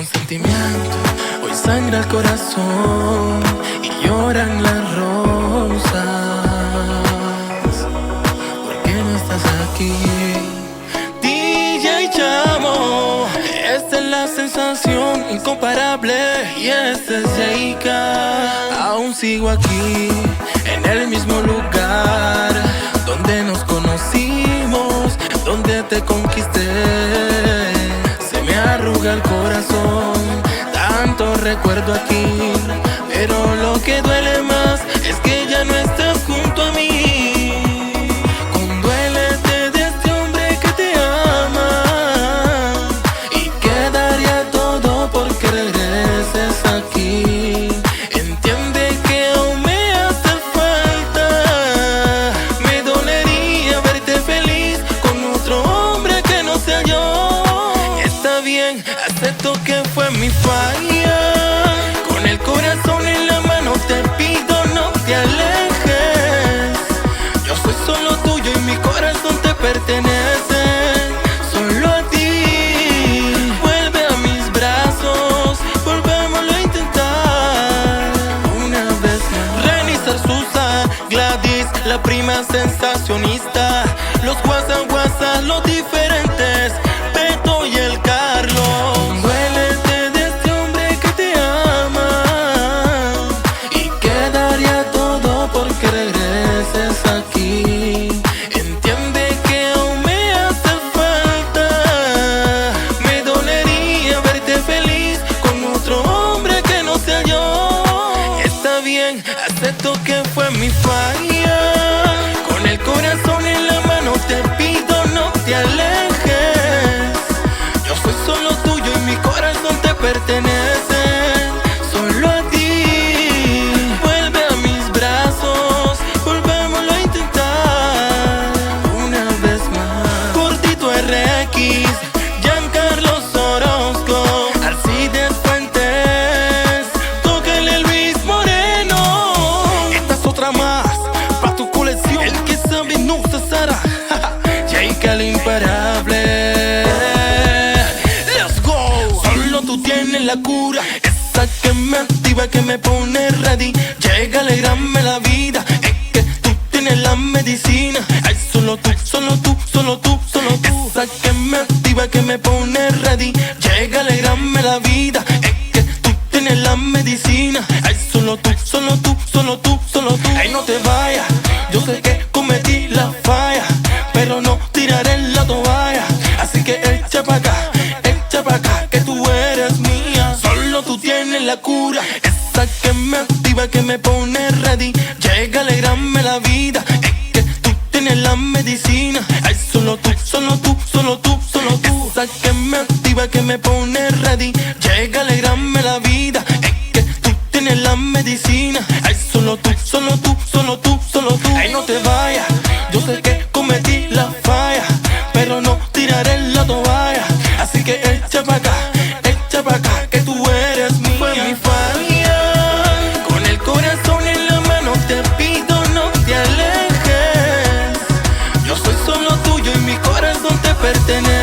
sentimiento hoy sangra el corazón y lloran las rosas. ¿Por qué no estás aquí? DJ Chamo, esta es la sensación incomparable y este es Jayca. Aún sigo aquí, en el mismo lugar donde nos conocimos, donde te conquisté. Se me arruga el corazón, tanto recuerdo aquí, pero lo que duele más es que ya no estás junto a mí. Conduélete de este hombre que te ama y quedaría todo porque regreses aquí. Entiende que aún me hace falta, me dolería verte feliz con otro hombre que no sea yo. Está bien, acepto que fue mi falla. Con el corazón en la mano te pido no te alejes. Yo soy solo tuyo y mi corazón te pertenece. Solo a ti. Vuelve a mis brazos, volvémoslo a intentar una vez más. Renizar Susa, Gladys, la prima sensacionista, los guasas, los diferentes, Beto y el Carlos. Duélete de este hombre que te ama y quedaría todo porque regreses aquí. Entiende que aún me hace falta, me dolería verte feliz con otro hombre que no sea yo. Está bien, acepto que fue mi falla. Con el corazón en la mano te pido no te alejes. Yo soy solo tuyo y mi corazón te pertenece. Solo a ti. Vuelve a mis brazos, volvémoslo a intentar una vez más. Cortito RX, Giancarlos Orozco, Alcides Fuentes, tóquele Luis Moreno. Esta es otra más pa' tu colección. El que sabe no se hará. Jayca el imparable. Let's go. Solo tú tienes la cura, esa que me activa, que me pone ready. Llega a alegrarme la vida. Es que tú tienes la medicina. Ay, solo tú, solo tú, solo tú, solo tú. Esa que me activa, que me pone ready. Llega a alegrarme la vida. Es que tú tienes la medicina. Ay, solo tú, solo tú, solo tú, solo tú. Ay, no te vayas, yo sé que cometí la falla, pero no tiraré la toalla. Así que echa pa' acá, que tú eres mía. Solo tú tienes la cura, esa que me activa, que me pone ready. Llega a alegrarme la vida. Es que tú tienes la medicina. Ay, solo tú, solo tú, solo tú, solo tú. Esa que me activa, que me pone ready. Llega a alegrarme la vida. Es que tú tienes la medicina. Ay, solo tú, solo tú, solo tú, solo tú. Ay, no te vayas, yo sé que cometí la falla, pero no tiraré la toalla. Así que echa pa' acá, que tú eres mía. Fue mi falla. Con el corazón en la mano te pido no te alejes. Yo soy solo tuyo y mi corazón te pertenece.